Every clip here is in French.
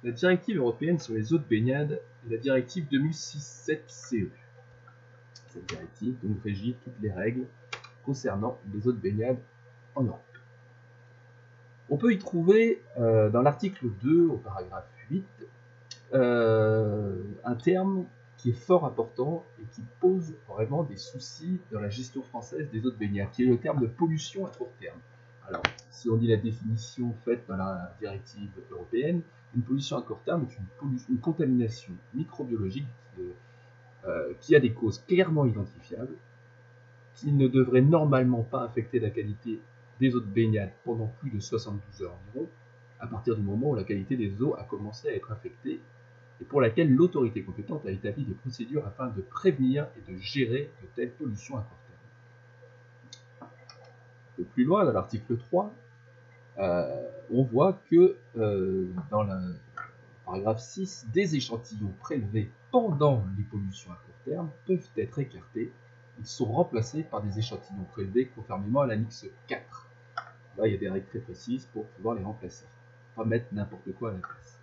la directive européenne sur les eaux de baignade est la directive 2006/7/CE. Cette directive donc régit toutes les règles concernant les eaux de baignade en Europe. On peut y trouver dans l'article 2 au paragraphe 8 un terme qui est fort important et qui pose vraiment des soucis dans la gestion française des eaux de baignade, qui est le terme de pollution à court terme. Alors, si on lit la définition faite dans la directive européenne, une pollution à court terme est une contamination microbiologique qui a des causes clairement identifiables, qui ne devrait normalement pas affecter la qualité des eaux de baignade pendant plus de 72 heures environ, à partir du moment où la qualité des eaux a commencé à être affectée, et pour laquelle l'autorité compétente a établi des procédures afin de prévenir et de gérer de telles pollutions à court terme. Un peu plus loin, dans l'article 3, on voit que dans le paragraphe 6, des échantillons prélevés pendant les pollutions à court terme peuvent être écartés. Ils sont remplacés par des échantillons prélevés conformément à l'annexe 4. Là, il y a des règles très précises pour pouvoir les remplacer. Pas mettre n'importe quoi à la place.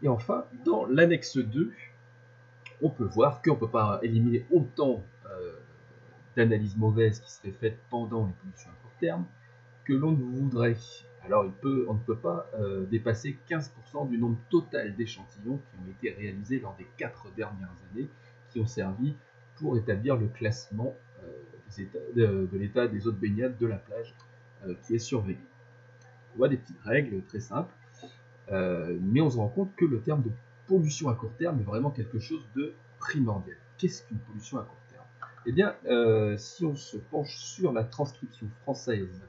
Et enfin, dans l'annexe 2, on peut voir qu'on ne peut pas éliminer autant d'analyses mauvaises qui seraient faites pendant les pollutions à court terme que l'on ne voudrait. Alors, on ne peut pas dépasser 15% du nombre total d'échantillons qui ont été réalisés lors des 4 dernières années, qui ont servi pour établir le classement de l'état des eaux de baignade de la plage qui est surveillé. On voit des petites règles très simples, mais on se rend compte que le terme de pollution à court terme est vraiment quelque chose de primordial. Qu'est-ce qu'une pollution à court terme? Eh bien, si on se penche sur la transcription française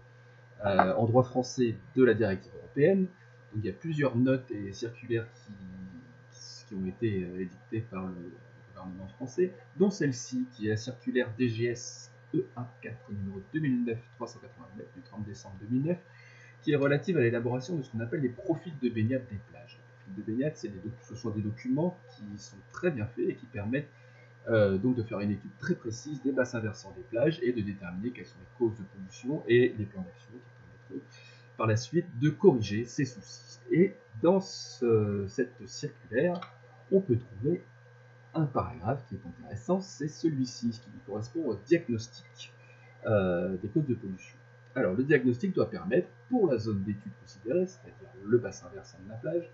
en droit français de la directive européenne, donc il y a plusieurs notes et circulaires qui ont été édictées par le gouvernement français, dont celle-ci, qui est la circulaire DGS EA4 numéro 2009-389 du 30 décembre 2009, qui est relative à l'élaboration de ce qu'on appelle les profils de baignade des plages. Les profils de baignade, ce sont des documents qui sont très bien faits et qui permettent donc de faire une étude très précise des bassins versants des plages et de déterminer quelles sont les causes de pollution et les plans d'action qui permettront par la suite de corriger ces soucis. Et dans cette circulaire, on peut trouver un paragraphe qui est intéressant, c'est celui-ci, qui correspond au diagnostic des causes de pollution. Alors, le diagnostic doit permettre, pour la zone d'étude considérée, c'est-à-dire le bassin versant de la plage,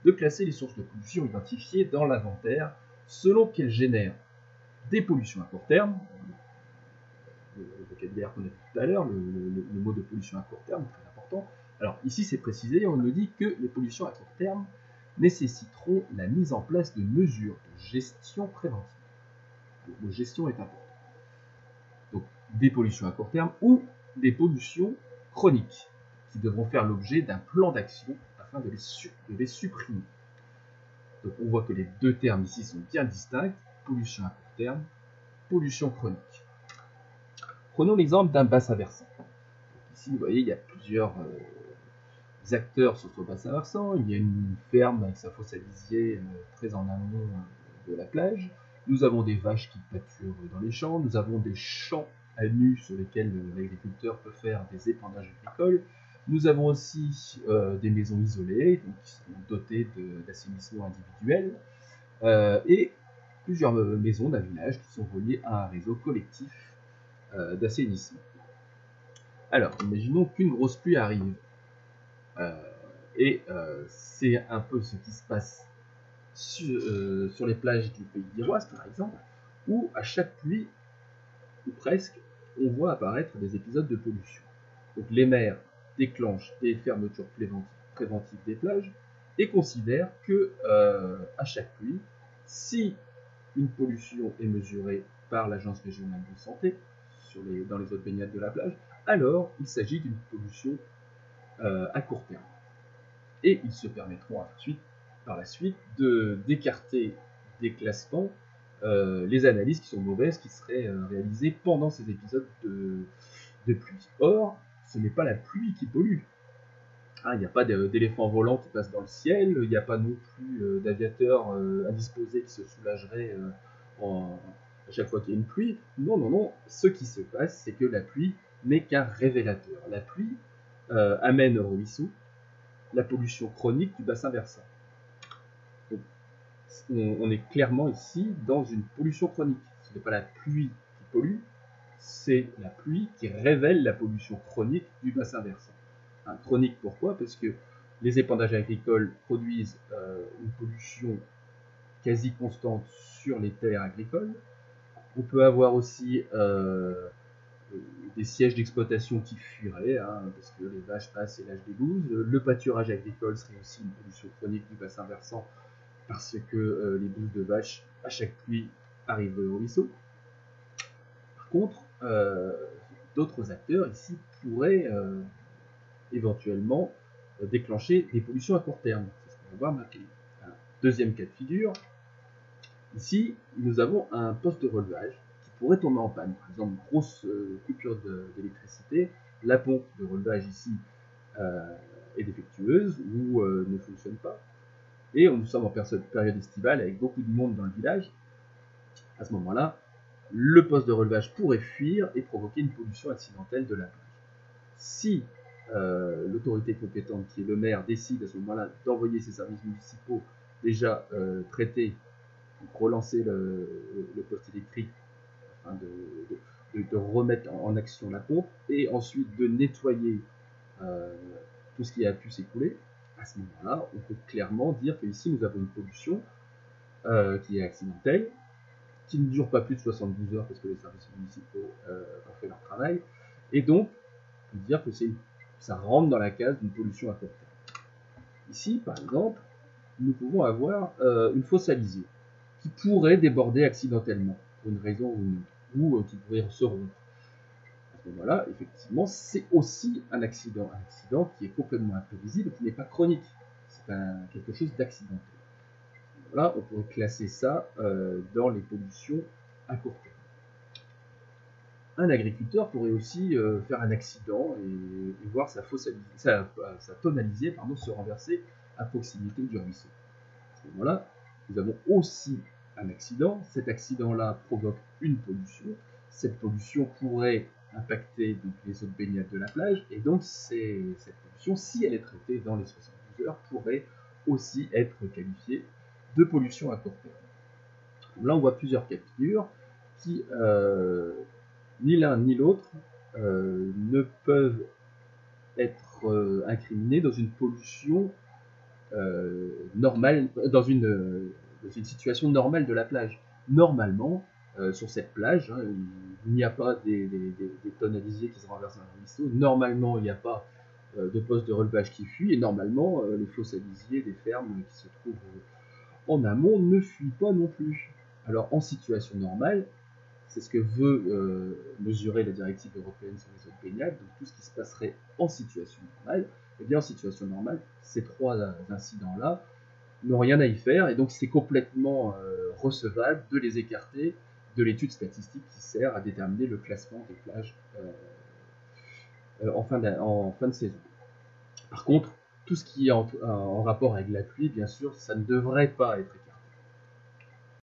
de classer les sources de pollution identifiées dans l'inventaire selon qu'elles génèrent des pollutions à court terme, le vocabulaire qu'on a vu tout à l'heure, le mot de pollution à court terme est très important. Alors ici c'est précisé, on nous dit que les pollutions à court terme nécessiteront la mise en place de mesures de gestion préventive. Le mot gestion est important. Donc des pollutions à court terme ou des pollutions chroniques qui devront faire l'objet d'un plan d'action afin de les supprimer. Donc on voit que les deux termes ici sont bien distincts, pollution à court terme, pollution chronique. Prenons l'exemple d'un bassin versant. Donc ici, vous voyez, il y a plusieurs acteurs sur ce bassin versant. Il y a une ferme avec sa fosse à lisier très en amont de la plage. Nous avons des vaches qui pâturent dans les champs. Nous avons des champs à nu sur lesquels l'agriculteur peut faire des épandages agricoles. Nous avons aussi des maisons isolées, donc qui sont dotées d'assainissement individuel, et plusieurs maisons d'un village qui sont reliées à un réseau collectif d'assainissement. Alors, imaginons qu'une grosse pluie arrive, et c'est un peu ce qui se passe sur les plages du Pays d'Iroise, par exemple, où à chaque pluie, ou presque, on voit apparaître des épisodes de pollution. Donc les maires déclenchent des fermetures préventives des plages et considèrent que à chaque pluie, si une pollution est mesurée par l'Agence régionale de santé dans les eaux de baignade de la plage, alors il s'agit d'une pollution à court terme. Et ils se permettront par la suite d'écarter des classements les analyses qui sont mauvaises, qui seraient réalisées pendant ces épisodes de pluie. Or, ce n'est pas la pluie qui pollue. Il n'y a pas d'éléphants volants qui passent dans le ciel, il n'y a pas non plus d'aviateurs indisposés qui se soulageraient à chaque fois qu'il y a une pluie. Non, non, non. Ce qui se passe, c'est que la pluie n'est qu'un révélateur. La pluie amène au ruisseau la pollution chronique du bassin versant. Donc, on est clairement ici dans une pollution chronique. Ce n'est pas la pluie qui pollue, c'est la pluie qui révèle la pollution chronique du bassin versant. Chronique pourquoi? Parce que les épandages agricoles produisent une pollution quasi constante sur les terres agricoles. On peut avoir aussi des sièges d'exploitation qui fuiraient, parce que les vaches passent et lâchent des bouses. Le pâturage agricole serait aussi une pollution chronique du bassin versant, parce que les bouses de vaches, à chaque pluie, arrivent au ruisseau. Par contre, d'autres acteurs ici pourraient éventuellement déclencher des pollutions à court terme. C'est ce qu'on va voir maintenant. Deuxième cas de figure, ici, nous avons un poste de relevage qui pourrait tomber en panne. Par exemple, une grosse coupure d'électricité, la pompe de relevage ici est défectueuse ou ne fonctionne pas. Et nous sommes en période estivale avec beaucoup de monde dans le village. À ce moment-là, le poste de relevage pourrait fuir et provoquer une pollution accidentelle de la plage. Si l'autorité compétente, qui est le maire, décide à ce moment-là d'envoyer ses services municipaux déjà traités pour relancer le poste électrique afin de remettre en action la pompe et ensuite de nettoyer tout ce qui a pu s'écouler, à ce moment-là, on peut clairement dire qu'ici nous avons une pollution qui est accidentelle, qui ne dure pas plus de 72 heures parce que les services municipaux ont fait leur travail, et donc on peut dire que ça rentre dans la case d'une pollution à court terme. Ici, par exemple, nous pouvons avoir une fosse à lisier qui pourrait déborder accidentellement, pour une raison ou une autre, ou qui pourrait se rompre. À ce moment-là, effectivement, c'est aussi un accident qui est complètement imprévisible, qui n'est pas chronique. C'est quelque chose d'accidentel. Là, on pourrait classer ça dans les pollutions à court terme. Un agriculteur pourrait aussi faire un accident et voir sa tonne à lisier se renverser à proximité du ruisseau. À ce moment-là, nous avons aussi un accident. Cet accident-là provoque une pollution. Cette pollution pourrait impacter donc, les eaux de baignade de la plage. Et donc, cette pollution, si elle est traitée dans les 72 heures, pourrait aussi être qualifiée de pollution à court terme. Là, on voit plusieurs cas de figure qui, ni l'un ni l'autre, ne peuvent être incriminés dans une pollution normale, dans une situation normale de la plage. Normalement, sur cette plage, il n'y a pas des tonnes à lisier qui se renversent dans un ruisseau. Normalement, il n'y a pas de poste de relevage qui fuit. Et normalement, les fosses à lisier des fermes qui se trouvent en amont ne fuient pas non plus. Alors, en situation normale, c'est ce que veut mesurer la directive européenne sur les eaux de baignade. Donc, tout ce qui se passerait en situation normale, eh bien, en situation normale, ces trois incidents-là n'ont rien à y faire, et donc c'est complètement recevable de les écarter de l'étude statistique qui sert à déterminer le classement des plages en fin de saison. Par contre, tout ce qui est en rapport avec la pluie, bien sûr, ça ne devrait pas être écarté.